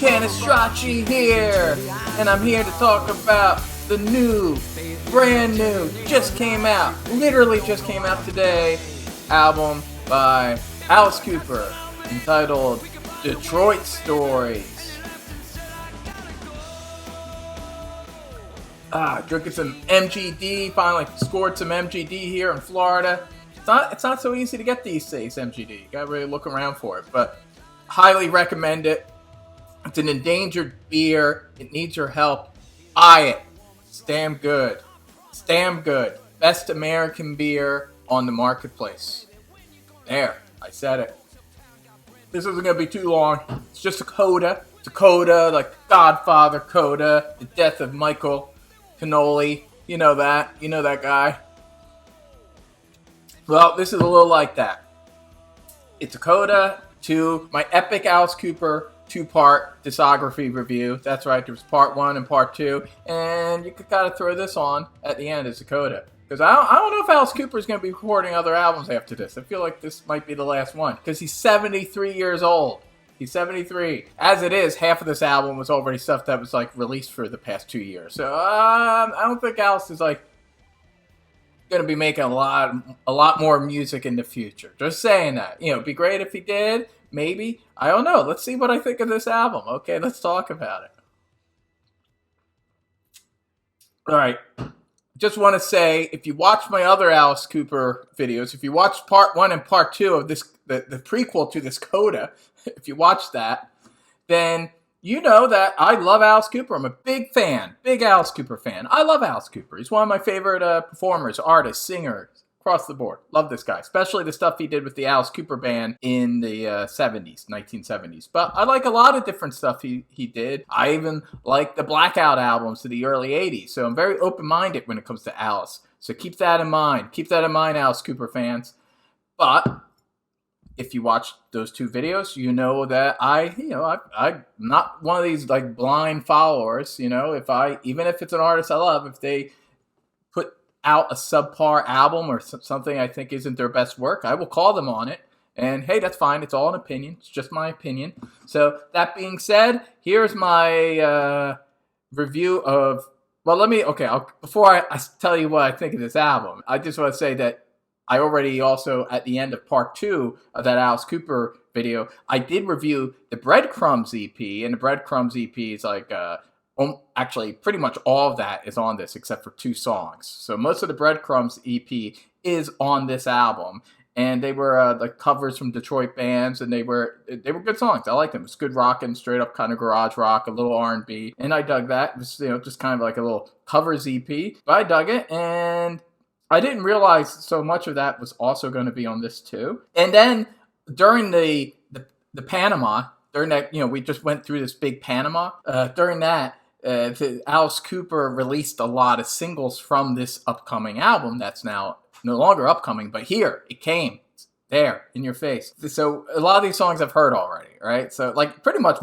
Canistraci here, and I'm here to talk about the brand new, literally just came out today, album by Alice Cooper, entitled Detroit Stories. Drinking some MGD, finally scored some MGD here in Florida. It's not so easy to get these days, MGD. You gotta really look around for it, but highly recommend it. It's an endangered beer. It needs your help. Buy it. It's damn good. It's damn good. Best American beer on the marketplace. There, I said it. This isn't going to be too long. It's just a Coda. It's a Coda, like Godfather Coda. The death of Michael Cannoli. You know that. You know that guy. Well, this is a little like that. It's a Coda to my epic Alice Cooper 2-part discography review. That's right, there was part 1 and part 2, and you could kind of throw this on at the end as a Coda. Because I don't know if Alice Cooper is going to be recording other albums after this. I feel like this might be the last one, because he's 73 years old. He's 73. As it is, half of this album was already stuff that was like released for the past 2 years. So I don't think Alice is like going to be making a lot more music in the future. Just saying that. It'd be great if he did. Maybe. I don't know. Let's see what I think of this album. Okay, let's talk about it. All right. Just want to say, if you watch my other Alice Cooper videos, if you watch part 1 and part 2 of this, the prequel to this Coda, if you watch that, then you know that I love Alice Cooper. I'm a big fan, big Alice Cooper fan. I love Alice Cooper. He's one of my favorite performers, artists, singers, across the board. Love this guy, especially the stuff he did with the Alice Cooper Band in the 1970s. But I like a lot of different stuff he did. I even like the Blackout albums of the early 80s. So I'm very open-minded when it comes to Alice. So keep that in mind. Keep that in mind, Alice Cooper fans. But if you watch those 2 videos, you know that I'm not one of these like blind followers. Even if it's an artist I love, if they put out a subpar album or something I think isn't their best work, I will call them on it. And hey, that's fine. It's all an opinion. It's just my opinion. So that being said, here's my review of. Well, before I tell you what I think of this album, I just want to say that I already also, at the end of part 2 of that Alice Cooper video, I did review the Breadcrumbs EP, and the Breadcrumbs EP is like, actually, pretty much all of that is on this, except for 2 songs. So most of the Breadcrumbs EP is on this album, and they were the covers from Detroit bands, and they were good songs. I liked them. It's good rockin', straight up kind of garage rock, a little R&B, and I dug that. It was, just kind of like a little covers EP, but I dug it, and I didn't realize so much of that was also going to be on this too. And then during the Panama, during that, we just went through this big Panama. During that, Alice Cooper released a lot of singles from this upcoming album that's now no longer upcoming, but here it came. There, in your face. So a lot of these songs I've heard already, right? So like pretty much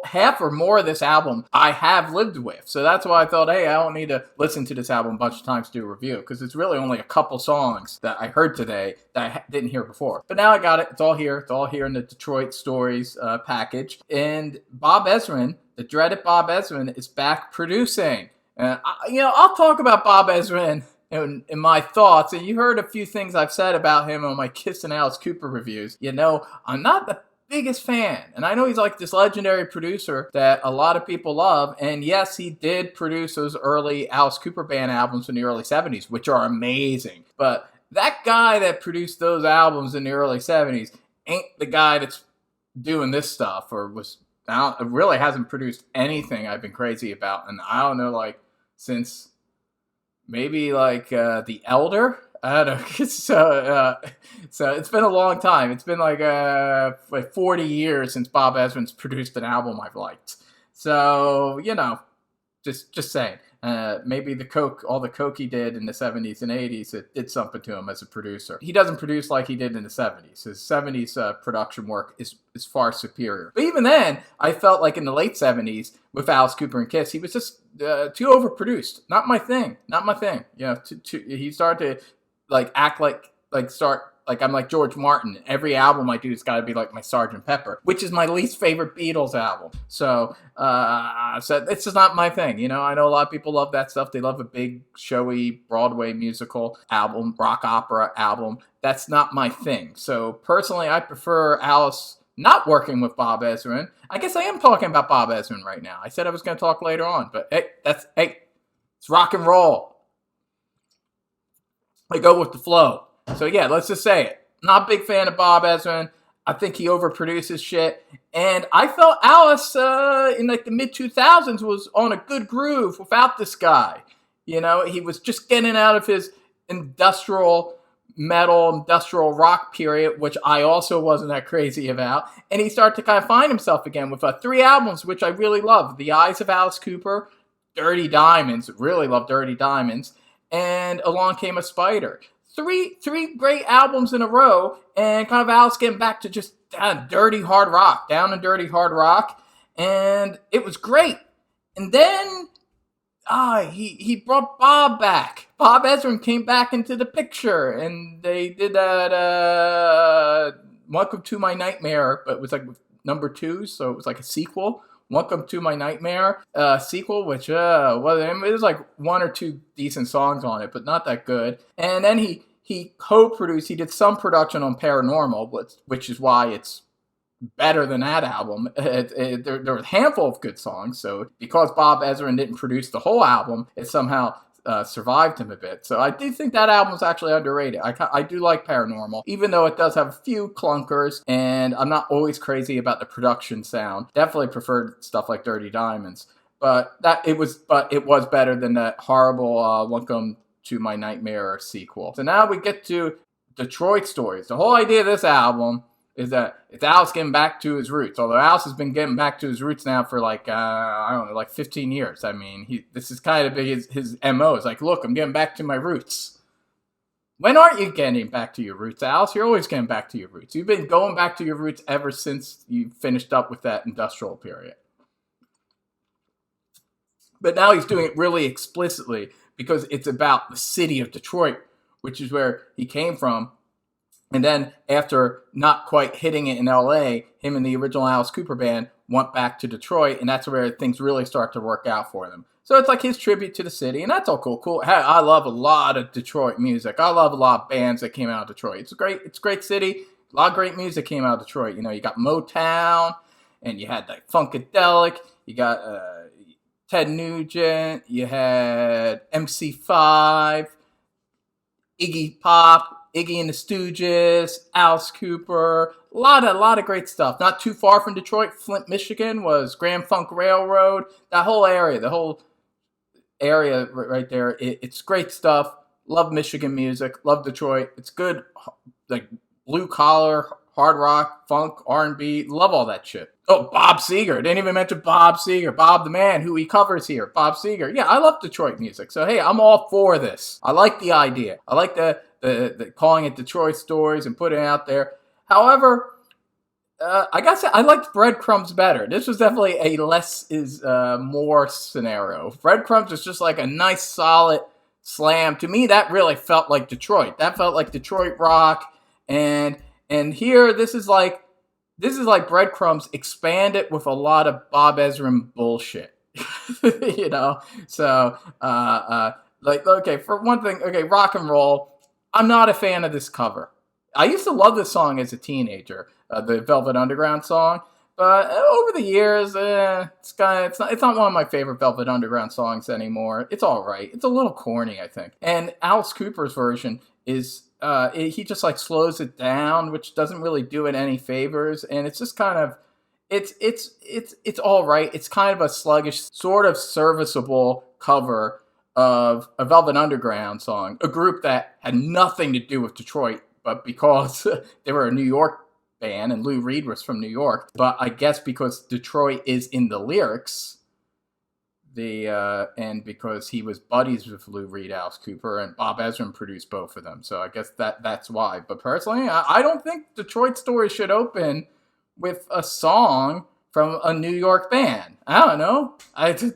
half or more of this album I have lived with. So that's why I thought, hey, I don't need to listen to this album a bunch of times to do a review, because it's really only a couple songs that I heard today that I didn't hear before. But now I got it. It's all here. It's all here in the Detroit Stories package. And Bob Ezrin, the dreaded Bob Ezrin, is back producing. I'll talk about Bob Ezrin in my thoughts, and you heard a few things I've said about him on my Kiss and Alice Cooper reviews. I'm not the biggest fan, and I know he's like this legendary producer that a lot of people love, and yes, he did produce those early Alice Cooper Band albums in the early 70s, which are amazing, but that guy that produced those albums in the early 70s ain't the guy that's doing this stuff, really hasn't produced anything I've been crazy about, and I don't know, like, since maybe like The Elder. I don't know. So it's been a long time. It's been like 40 years since Bob Ezrin's produced an album I've liked. So just saying. Maybe all the coke he did in the 70s and 80s, it did something to him as a producer. He doesn't produce like he did in the 70s. His 70s production work is far superior. But even then, I felt like in the late 70s with Alice Cooper and Kiss, he was just too overproduced. Not my thing. He started to like act like start Like I'm like George Martin. Every album I do has got to be like my Sgt. Pepper, which is my least favorite Beatles album. So it's just not my thing. I know a lot of people love that stuff. They love a big, showy Broadway musical album, rock opera album. That's not my thing. So personally, I prefer Alice not working with Bob Ezrin. I guess I am talking about Bob Ezrin right now. I said I was going to talk later on, but hey, it's rock and roll. I go with the flow. So yeah, let's just say it. Not a big fan of Bob Ezrin. I think he overproduces shit. And I felt Alice in like the mid-2000s was on a good groove without this guy. He was just getting out of his industrial metal, industrial rock period, which I also wasn't that crazy about. And he started to kind of find himself again with 3 albums, which I really love. The Eyes of Alice Cooper, Dirty Diamonds, really love Dirty Diamonds, and Along Came a Spider. Three great albums in a row, and kind of Alice getting back to just down and dirty hard rock, and it was great. And then he brought Bob back. Bob Ezrin came back into the picture, and they did that Welcome to My Nightmare, but it was like number 2, so it was like a sequel. Welcome to My Nightmare sequel, which it was like 1 or 2 decent songs on it, but not that good. And then he co-produced, he did some production on Paranormal, which is why it's better than that album. There were a handful of good songs, so because Bob Ezrin didn't produce the whole album, it somehow survived him a bit. So I do think that album is actually underrated. I do like Paranormal, even though it does have a few clunkers, and I'm not always crazy about the production sound. Definitely preferred stuff like Dirty Diamonds, but it was better than that horrible Welcome to My Nightmare sequel. So now we get to Detroit Stories. The whole idea of this album is that it's Alice getting back to his roots. Although Alice has been getting back to his roots now for like 15 years. I mean, this is kind of his MO. It's like, look, I'm getting back to my roots. When aren't you getting back to your roots, Alice? You're always getting back to your roots. You've been going back to your roots ever since you finished up with that industrial period. But now he's doing it really explicitly because it's about the city of Detroit, which is where he came from. And then after not quite hitting it in LA, him and the original Alice Cooper band went back to Detroit, and that's where things really start to work out for them. So it's like his tribute to the city, and that's all cool. Hey, I love a lot of Detroit music. I love a lot of bands that came out of Detroit. It's a great city. A lot of great music came out of Detroit. You got Motown, and you had like Funkadelic. You got Ted Nugent. You had MC5, Iggy Pop, Iggy and the Stooges, Alice Cooper, a lot of great stuff. Not too far from Detroit, Flint, Michigan, was Grand Funk Railroad. The whole area right there, it's great stuff. Love Michigan music, love Detroit. It's good, like blue collar, hard rock, funk, R&B, love all that shit. Oh, Bob Seger. Didn't even mention Bob Seger. Bob the man who he covers here. Bob Seger. Yeah, I love Detroit music. So, hey, I'm all for this. I like the idea. I like the calling it Detroit Stories and putting it out there. However, I gotta say, I liked Breadcrumbs better. This was definitely a less is more scenario. Breadcrumbs was just like a nice, solid slam. To me, that really felt like Detroit. That felt like Detroit rock. And here, this is like Breadcrumbs expanded with a lot of Bob Ezrin bullshit. So okay, for one thing, okay, rock and roll. I'm not a fan of this cover. I used to love this song as a teenager, the Velvet Underground song, but over the years, it's not one of my favorite Velvet Underground songs anymore. It's all right. It's a little corny, I think. And Alice Cooper's version is he just like slows it down, which doesn't really do it any favors, and it's just kind of it's all right. It's kind of a sluggish, sort of serviceable cover of a Velvet Underground song, a group that had nothing to do with Detroit, but because they were a New York band and Lou Reed was from New York, but I guess because Detroit is in the lyrics, and because he was buddies with Lou Reed, Alice Cooper, and Bob Ezrin produced both of them, so I guess that's why. But personally, I don't think Detroit Story should open with a song from a New York band. I don't know. I think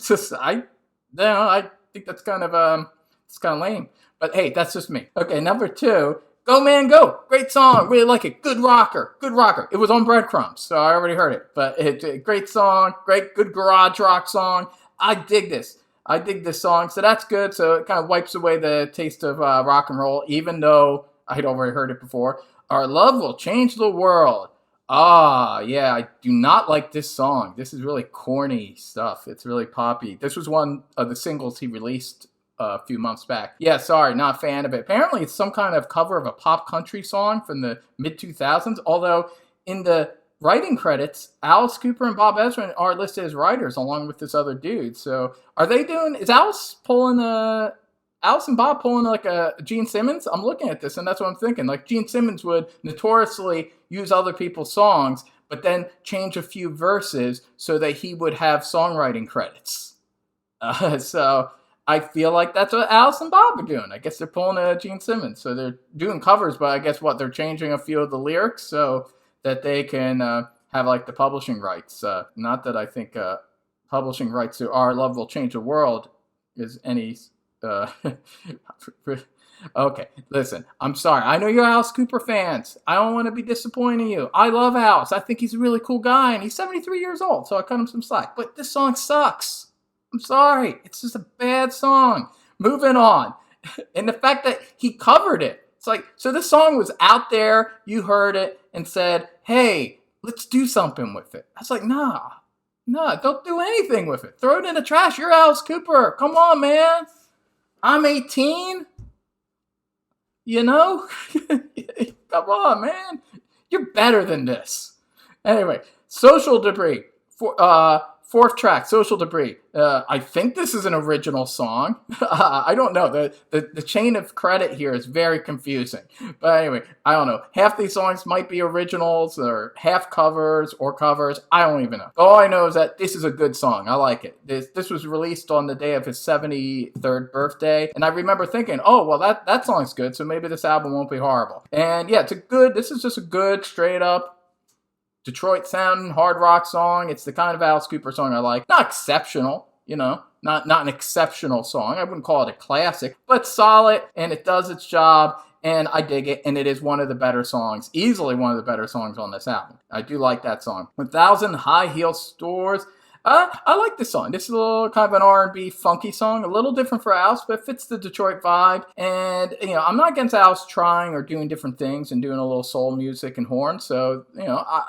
that's kind of lame. But hey, that's just me. Okay, number 2 Go Man Go. Great song. Really like it. Good rocker. Good rocker. It was on Breadcrumbs, so I already heard it. But it's a great song. Great, good garage rock song. I dig this. I dig this song, so that's good. So it kind of wipes away the taste of rock and roll, even though I'd already heard it before. Our Love Will Change the World. Ah, yeah, I do not like this song. This is really corny stuff. It's really poppy. This was one of the singles he released a few months back. Yeah, sorry, not a fan of it. Apparently, it's some kind of cover of a pop country song from the mid-2000s, although in the writing credits, Alice Cooper and Bob Ezrin are listed as writers along with this other dude. So are they doing, is Alice and Bob pulling like a Gene Simmons? I'm looking at this and that's what I'm thinking. Like Gene Simmons would notoriously use other people's songs, but then change a few verses so that he would have songwriting credits. So I feel like that's what Alice and Bob are doing. I guess they're pulling a Gene Simmons. So they're doing covers, but I guess they're changing a few of the lyrics so that they can have like the publishing rights. Not that I think publishing rights to Our Love Will Change the World is any... Okay, listen, I'm sorry. I know you're Alice Cooper fans. I don't want to be disappointing you. I love Alice. I think he's a really cool guy, and he's 73 years old, so I cut him some slack. But this song sucks. I'm sorry. It's just a bad song. Moving on. And the fact that he covered it. It's like, so this song was out there, you heard it, and said, hey, let's do something with it. I was like, nah, don't do anything with it. Throw it in the trash. You're Alice Cooper. Come on, man. I'm 18. You know? Come on, man. You're better than this. Anyway, Social Debris. Fourth track, Social Debris. I think this is an original song. I don't know. The chain of credit here is very confusing. But anyway, I don't know. Half these songs might be originals or half covers or covers. I don't even know. All I know is that this is a good song. I like it. This was released on the day of his 73rd birthday. And I remember thinking, oh, well, that song's good. So maybe this album won't be horrible. And yeah, this is just a good, straight up, Detroit sounding hard rock song. It's the kind of Alice Cooper song I like. Not exceptional, not an exceptional song. I wouldn't call it a classic, but solid, and it does its job, and I dig it, and it is one of the better songs, easily one of the better songs on this album. I do like that song. 1,000 High Heel Stores. I like this song. This is a little kind of an R&B funky song, a little different for Alice, but it fits the Detroit vibe. And, I'm not against Alice trying or doing different things and doing a little soul music and horns. So,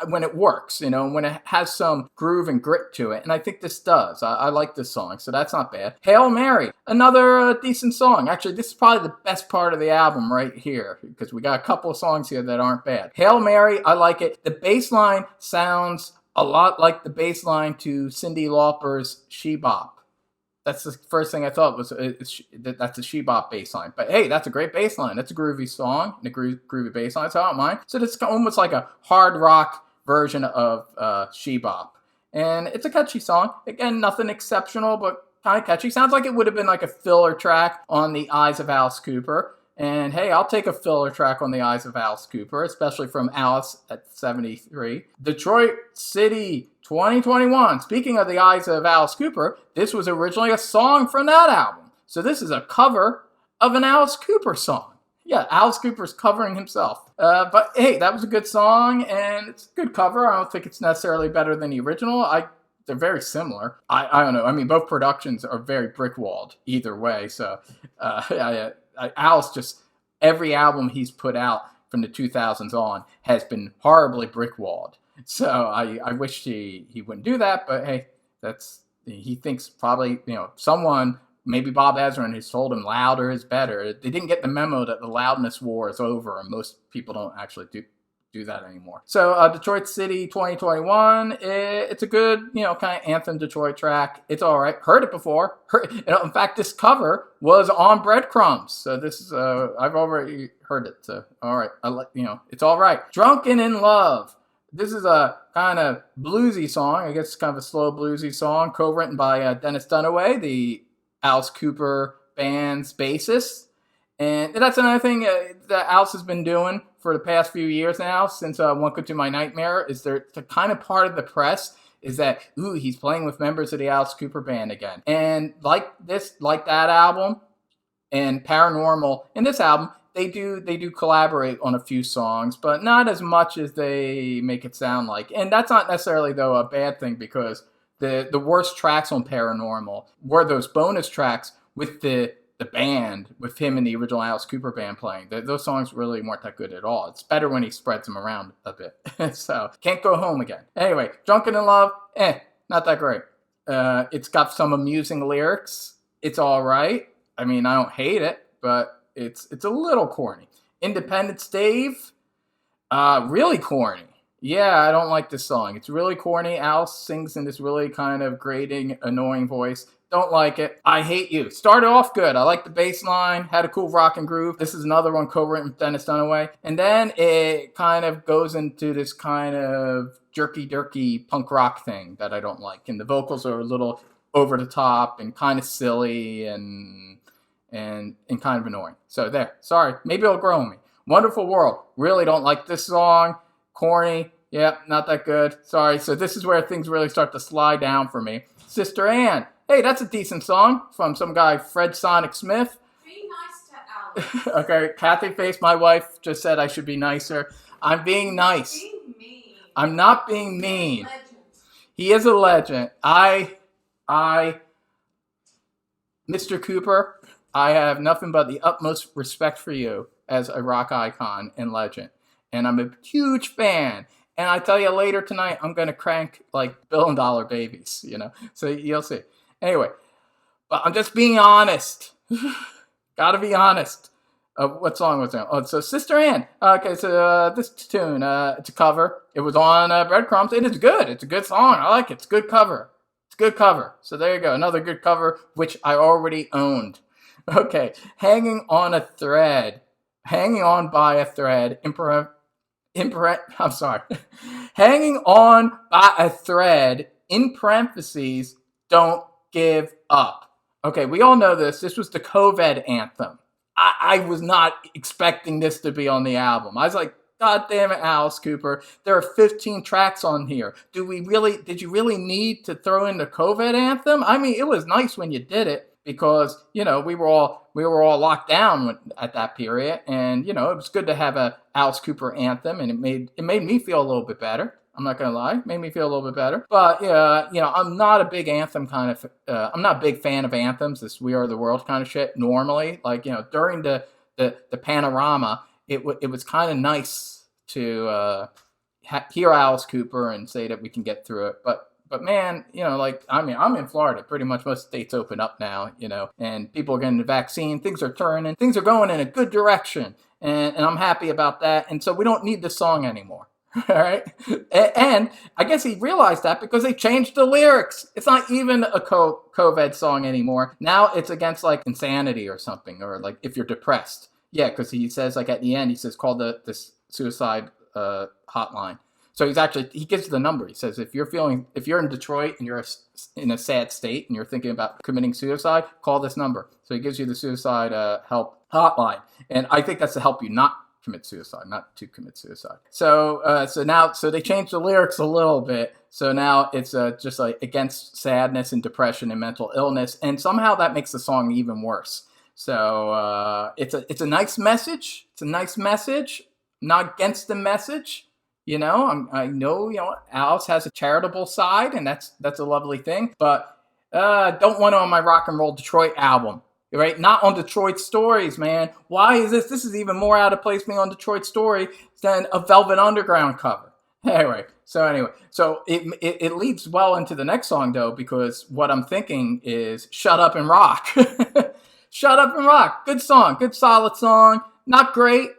when it works, when it has some groove and grit to it. And I think this does. I like this song, so that's not bad. Hail Mary, another decent song. Actually, this is probably the best part of the album right here, because we got a couple of songs here that aren't bad. Hail Mary, I like it. The bass line sounds a lot like the bass line to Cyndi Lauper's She Bop. That's the first thing I thought was that's a She Bop bass line. But hey, that's a great bass line. That's a groovy song, and a groovy bass line, so I don't mind. So it's almost like a hard rock version of She Bop. And it's a catchy song. Again, nothing exceptional, but kind of catchy. Sounds like it would have been like a filler track on The Eyes of Alice Cooper. And hey, I'll take a filler track on The Eyes of Alice Cooper, especially from Alice at 73. Detroit City 2021. Speaking of The Eyes of Alice Cooper, this was originally a song from that album. So this is a cover of an Alice Cooper song. Yeah, Alice Cooper's covering himself. But hey, that was a good song, and it's a good cover. I don't think it's necessarily better than the original. They're very similar. I don't know. I mean, both productions are very brick-walled either way. So, Alice just, every album he's put out from the 2000s on has been horribly brick-walled. So I wish he wouldn't do that, but hey, he thinks probably, someone, maybe Bob Ezrin, has told him louder is better. They didn't get the memo that the loudness war is over, and most people don't actually do that anymore. So Detroit City 2021, it's a good, kind of anthem Detroit track. It's all right. Heard it before. In fact, this cover was on Breadcrumbs. So this is, I've already heard it. So, all right. It's all right. Drunken in Love. This is a kind of bluesy song. I guess it's kind of a slow bluesy song, co-written by Dennis Dunaway, the Alice Cooper band's bassist. And that's another thing that Alice has been doing for the past few years now, since One Could Do My Nightmare, is the kind of part of the press is that, he's playing with members of the Alice Cooper band again. And like that album and Paranormal in this album, they do collaborate on a few songs, but not as much as they make it sound like. And that's not necessarily, though, a bad thing, because the worst tracks on Paranormal were those bonus tracks with the band, with him and the original Alice Cooper band playing. Those songs really weren't that good at all. It's better when he spreads them around a bit. So, Can't Go Home Again. Anyway, Drunken in Love, not that great. It's got some amusing lyrics. It's all right. I mean, I don't hate it, but it's a little corny. Independence Dave, really corny. Yeah, I don't like this song. It's really corny. Alice sings in this really kind of grating, annoying voice. Don't like it. I Hate You. Started off good. I like the bass line. Had a cool rock and groove. This is another one co-written with Dennis Dunaway. And then it kind of goes into this kind of jerky punk rock thing that I don't like. And the vocals are a little over the top and kind of silly and kind of annoying. So there. Sorry. Maybe it'll grow on me. Wonderful World. Really don't like this song. Corny. Yeah, not that good. Sorry. So this is where things really start to slide down for me. Sister Anne. Hey, that's a decent song from some guy, Fred Sonic Smith. Be nice to Alice. Okay, Kathy Face, my wife, just said I should be nicer. I'm being nice. Being mean. I'm not being mean. Legend. He is a legend. Mr. Cooper, I have nothing but the utmost respect for you as a rock icon and legend. And I'm a huge fan. And I tell you, later tonight, I'm going to crank like Billion Dollar Babies, So you'll see. Anyway, but I'm just being honest. Gotta be honest. What song was that? Oh, so Sister Anne. Okay, so this tune, it's a cover. It was on Breadcrumbs. It is good. It's a good song. I like it. It's a good cover. So there you go. Another good cover, which I already owned. Okay, Hanging On by a Thread. Hanging On by a Thread in parentheses, Don't Give Up. Okay, we all know this. This was the COVID anthem. I was not expecting this to be on the album. I was like, God damn it, Alice Cooper. There are 15 tracks on here. Did you really need to throw in the COVID anthem? I mean, it was nice when you did it because, we were all locked down at that period. And, it was good to have a Alice Cooper anthem, and it made me feel a little bit better. I'm not going to lie. It made me feel a little bit better. But, I'm not a big anthem kind of, I'm not a big fan of anthems, this We Are the World kind of shit normally. Like, during the panorama, it was kind of nice to hear Alice Cooper and say that we can get through it. But man, I'm in Florida. Pretty much most states open up now, and people are getting the vaccine. Things are turning. Things are going in a good direction. And I'm happy about that. And so we don't need this song anymore. All right. And I guess he realized that because they changed the lyrics. It's not even a COVID song anymore. Now it's against like insanity or something, or like if you're depressed. Yeah, because he says like at the end, he says call this suicide hotline. So he gives the number. He says if you're in Detroit and you're in a sad state and you're thinking about committing suicide, call this number. So he gives you the suicide help hotline. And I think that's to help you not commit suicide, not to commit suicide. So they changed the lyrics a little bit. So now it's just like against sadness and depression and mental illness, and somehow that makes the song even worse. So it's a nice message. It's a nice message. I'm not against the message. I know Alice has a charitable side, and that's a lovely thing. But don't want it on my Rock and Roll Detroit album. Right? Not on Detroit Stories, man. Why is this? This is even more out of place being on Detroit Story than a Velvet Underground cover. Anyway, so it leads well into the next song, though, because what I'm thinking is Shut Up and Rock. Shut Up and Rock. Good song. Good solid song. Not great.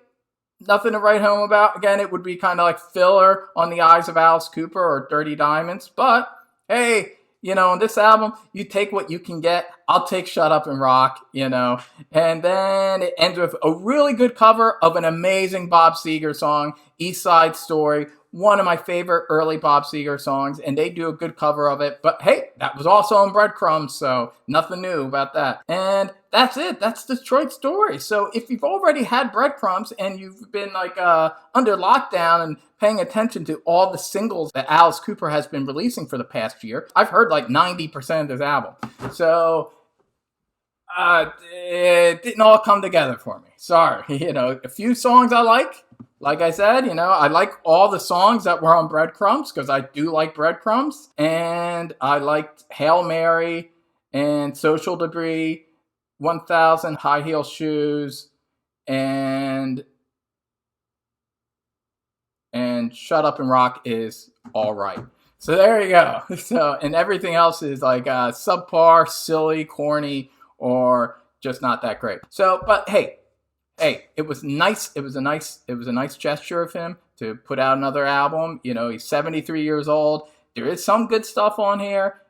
Nothing to write home about. Again, it would be kind of like filler on the Eyes of Alice Cooper or Dirty Diamonds. But, hey, on this album, you take what you can get. I'll take Shut Up and Rock, And then it ends with a really good cover of an amazing Bob Seger song, East Side Story, one of my favorite early Bob Seger songs, and they do a good cover of it. But hey, that was also on Breadcrumbs, so nothing new about that. And that's it. That's Detroit Story. So if you've already had Breadcrumbs and you've been like under lockdown and paying attention to all the singles that Alice Cooper has been releasing for the past year, I've heard like 90% of this album. So it didn't all come together for me. Sorry. A few songs I like I said, I like all the songs that were on Breadcrumbs because I do like Breadcrumbs. And I liked Hail Mary and Social Debris, 1000 High Heel Shoes, and Shut Up and Rock is all right. So there you go. So, and everything else is like subpar, silly, corny, or just not that great. So, but hey, it was nice. It was a nice gesture of him to put out another album. He's 73 years old. There is some good stuff on here.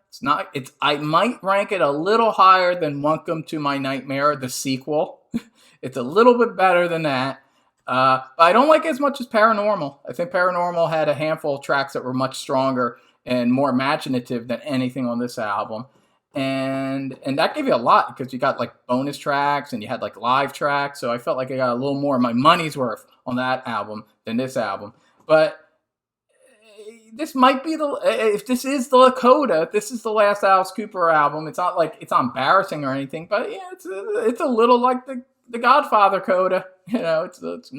I might rank it a little higher than Welcome to My Nightmare, the sequel. It's a little bit better than that. But I don't like it as much as Paranormal. I think Paranormal had a handful of tracks that were much stronger and more imaginative than anything on this album. And that gave you a lot because you got like bonus tracks and you had like live tracks. So I felt like I got a little more of my money's worth on that album than this album. But this might be if this is the Coda, this is the last Alice Cooper album. It's not like it's embarrassing or anything, but yeah, it's a little like the Godfather Coda. It's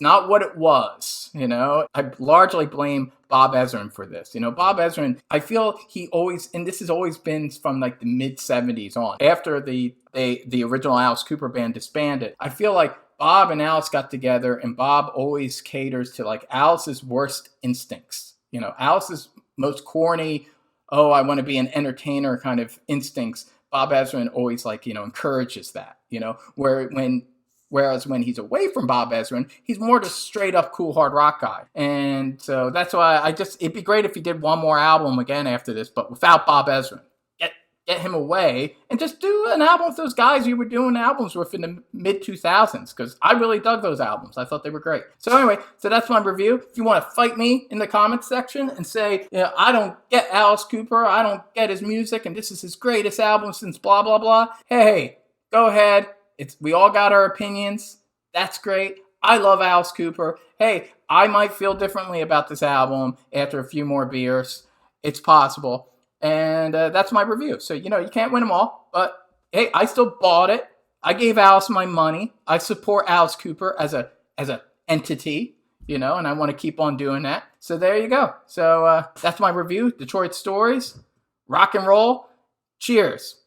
not what it was. I largely blame Bob Ezrin for this. Bob Ezrin, I feel he always, and this has always been from like the mid 70s on, after the original Alice Cooper band disbanded. I feel like Bob and Alice got together, and Bob always caters to like Alice's worst instincts. Alice's most corny, oh, I want to be an entertainer kind of instincts. Bob Ezrin always encourages that. Whereas when he's away from Bob Ezrin, he's more just straight up cool hard rock guy. And so that's why it'd be great if he did one more album again after this, but without Bob Ezrin. Get him away and just do an album with those guys you were doing albums with in the mid 2000s, because I really dug those albums. I thought they were great. So anyway, that's my review. If you want to fight me in the comments section and say, I don't get Alice Cooper, I don't get his music, and this is his greatest album since blah, blah, blah. Hey, go ahead. We all got our opinions. That's great. I love Alice Cooper. Hey, I might feel differently about this album after a few more beers. It's possible. And that's my review. So, you can't win them all. But, hey, I still bought it. I gave Alice my money. I support Alice Cooper as a entity, and I want to keep on doing that. So there you go. So that's my review. Detroit Stories. Rock and roll. Cheers.